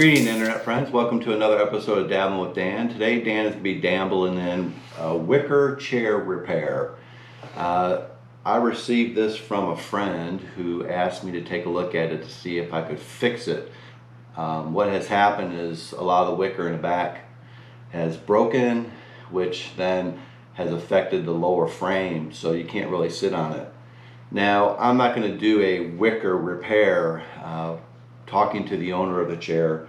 Greeting internet friends, welcome to another episode of Dabbling with Dan. Today Dan is going to be dabbling in a wicker chair repair. I received this from a friend who asked me to take a look at it to see if I could fix it. What has happened is a lot of the wicker in the back has broken, which then has affected the lower frame, so you can't really sit on it. Now, I'm not going to do a wicker repair. Talking to the owner of the chair,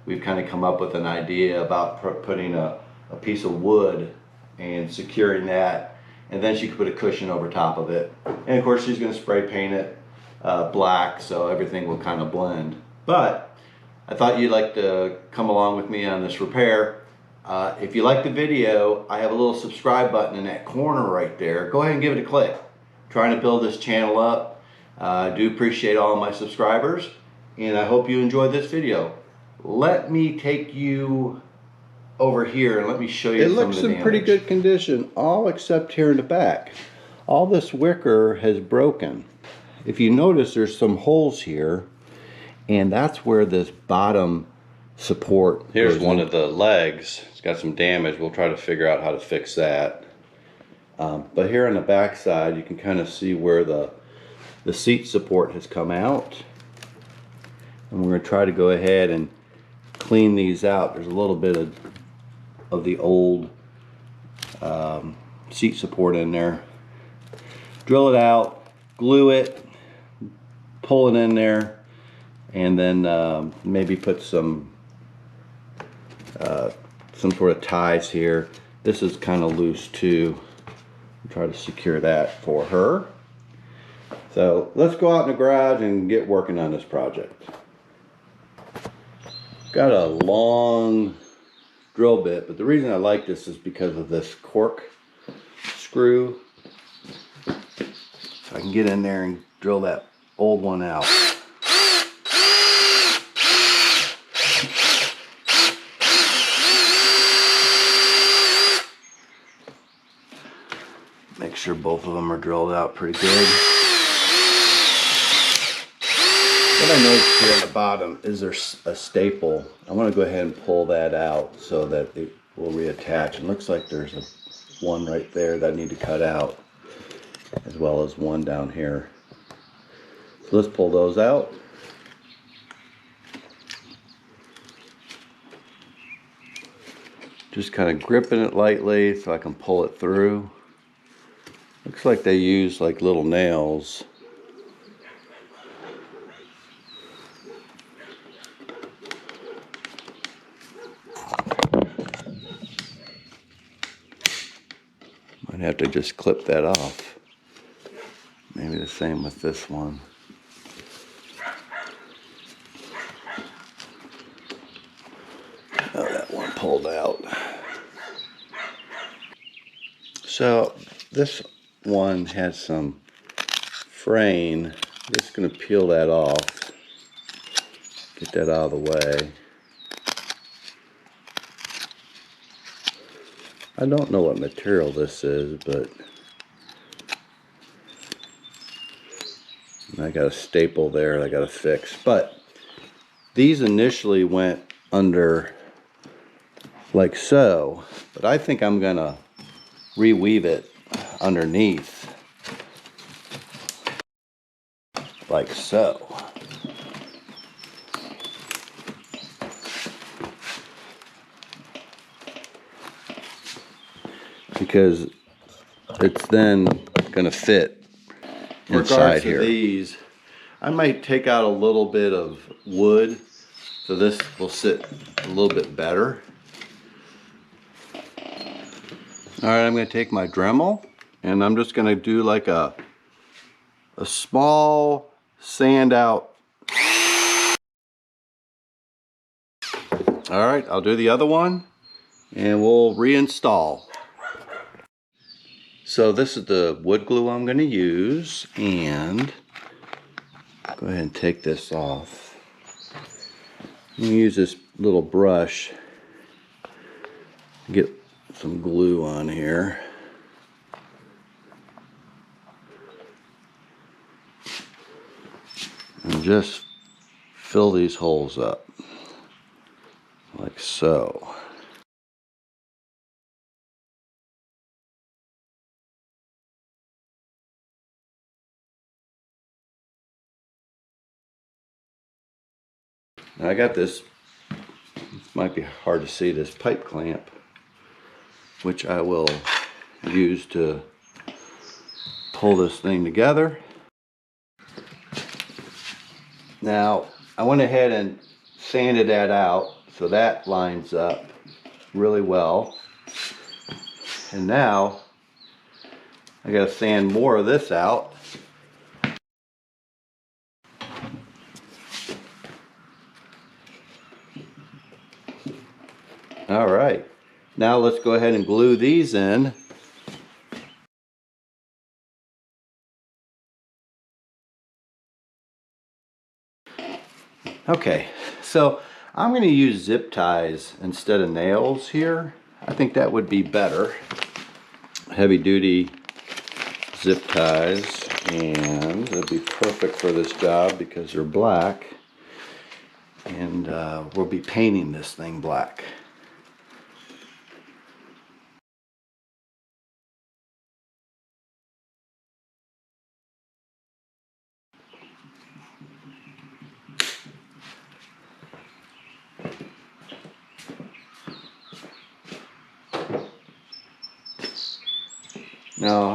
we've kind of come up with an idea about putting a piece of wood and securing that, and then she could put a cushion over top of it. And of course she's going to spray paint it black so everything will kind of blend. But I thought you'd like to come along with me on this repair. If you like the video, I have a little subscribe button in that corner right there. Go ahead and give it a click. I'm trying to build this channel up. I do appreciate all of my subscribers, and I hope you enjoyed this video. Let me take you over here and let me show you some of the damage. It looks in pretty good condition, all except here in the back. All this wicker has broken. If you notice, there's some holes here, and that's where this bottom support Here's one of the legs. It's got some damage. We'll try to figure out how to fix that. But here on the back side, you can kind of see where the seat support has come out. And we're going to try to go ahead and clean these out. There's a little bit of the old seat support in there. Drill it out, glue it, pull it in there, and then maybe put some sort of ties here. This is kind of loose too. Try to secure that for her. So let's go out in the garage and get working on this project. Got a long drill bit, but the reason I like this is because of this cork screw. So I can get in there and drill that old one out. Make sure both of them are drilled out pretty good. What I noticed here at the bottom is there's a staple. I want to go ahead and pull that out so that it will reattach. It looks like there's one right there that I need to cut out, as well as one down here. So let's pull those out. Just kind of gripping it lightly so I can pull it through. Looks like they use like little nails. Might have to just clip that off. Maybe the same with this one. Oh, that one pulled out. So this one has some fraying. I'm just going to peel that off. Get that out of the way. I don't know what material this is, but I got a staple there I got to fix. But these initially went under like so, but I think I'm gonna reweave it underneath like so. Because it's then gonna fit inside here. These, I might take out a little bit of wood so this will sit a little bit better. Alright, I'm gonna take my Dremel and I'm just gonna do like a small sand out. Alright, I'll do the other one and we'll reinstall. So this is the wood glue I'm going to use, and go ahead and take this off. I'm going to use this little brush to get some glue on here. And just fill these holes up. so. Now I got this might be hard to see, this pipe clamp, which I will use to pull this thing together. Now I went ahead and sanded that out so that lines up really well. And now I gotta sand more of this out. All right, now let's go ahead and glue these in. Okay, so I'm going to use zip ties instead of nails here. I think that would be better. Heavy duty zip ties, and they'll be perfect for this job because they're black, and we'll be painting this thing black. Now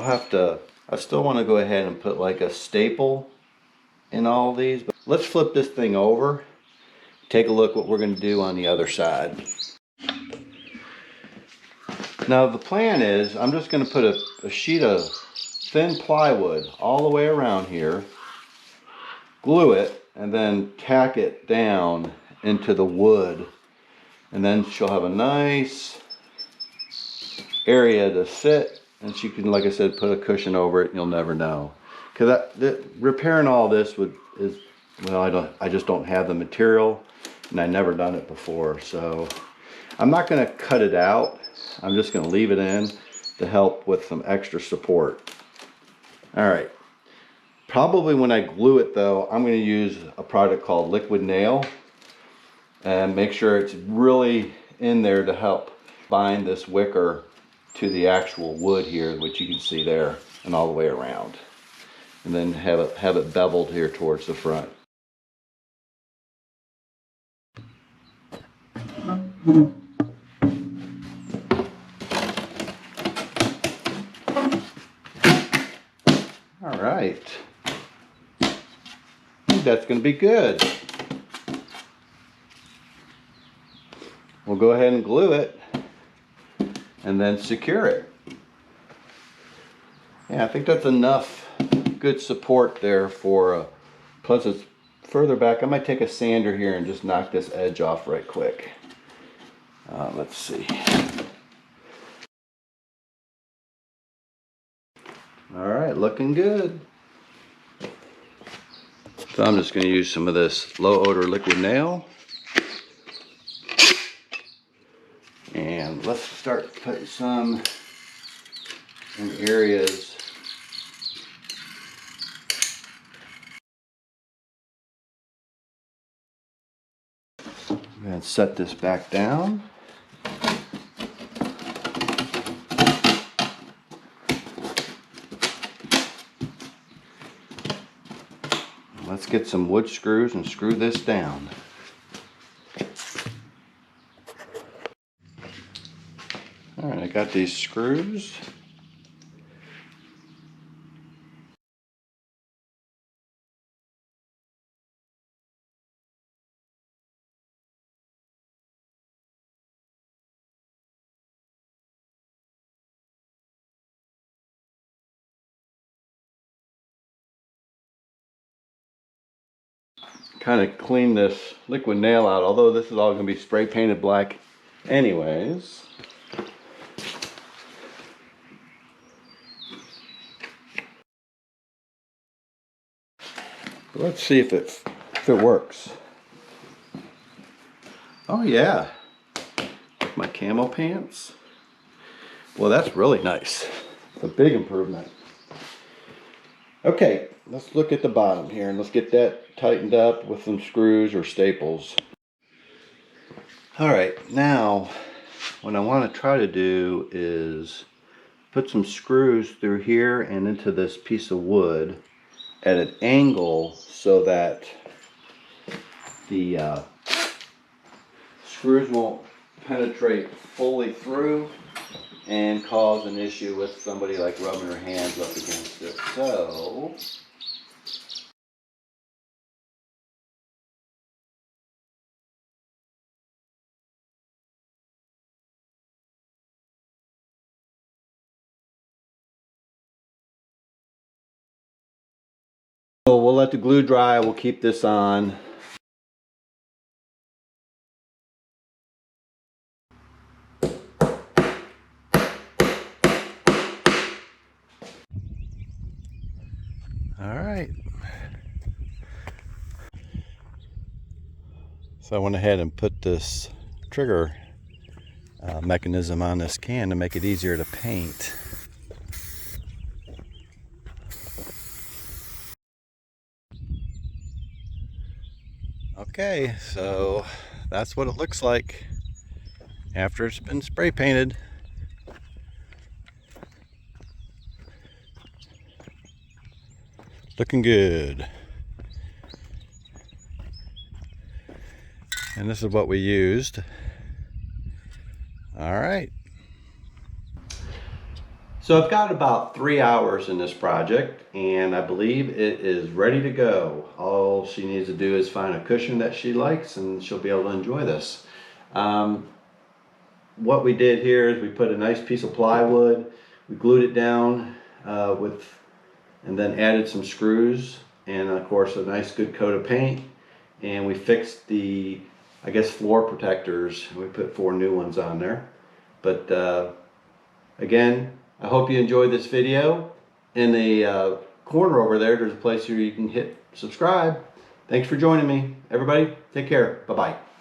I still want to go ahead and put like a staple in all these, but let's flip this thing over, take a look what we're going to do on the other side. Now the plan is I'm just going to put a sheet of thin plywood all the way around here, glue it, and then tack it down into the wood, and then she'll have a nice area to sit, and she can, like I said, put a cushion over it and you'll never know. Because repairing all this I just don't have the material, and I've never done it before, so I'm not going to cut it out. I'm just going to leave it in to help with some extra support. All right, probably when I glue it though, I'm going to use a product called liquid nail and make sure it's really in there to help bind this wicker to the actual wood here, which you can see there, and all the way around, and then have it beveled here towards the front. All right, I think that's going to be good. We'll go ahead and glue it and then secure it. Yeah, I think that's enough good support there for, plus it's further back. I might take a sander here and just knock this edge off right quick. Let's see. All right, looking good. So I'm just going to use some of this low odor liquid nail. And let's start putting some in areas. I'm going to set this back down. Let's get some wood screws and screw this down. All right, I got these screws. Kind of clean this liquid nail out, although this is all going to be spray painted black anyways. Let's see if it works. Oh yeah, my camo pants. Well, that's really nice. It's a big improvement. Okay, let's look at the bottom here and let's get that tightened up with some screws or staples. All right, now what I want to try to do is put some screws through here and into this piece of wood at an angle so that the screws won't penetrate fully through and cause an issue with somebody like rubbing their hands up against it. So we'll let the glue dry, we'll keep this on. All right. So I went ahead and put this trigger mechanism on this can to make it easier to paint. Okay, so that's what it looks like after it's been spray painted. Looking good. And this is what we used. All right. So I've got about 3 hours in this project and I believe it is ready to go. All she needs to do is find a cushion that she likes and she'll be able to enjoy this. What we did here is we put a nice piece of plywood, we glued it down and then added some screws and of course a nice good coat of paint, and we fixed the, I guess, floor protectors. We put 4 new ones on there. But again, I hope you enjoyed this video. In the corner over there, there's a place where you can hit subscribe. Thanks for joining me. Everybody, take care. Bye-bye.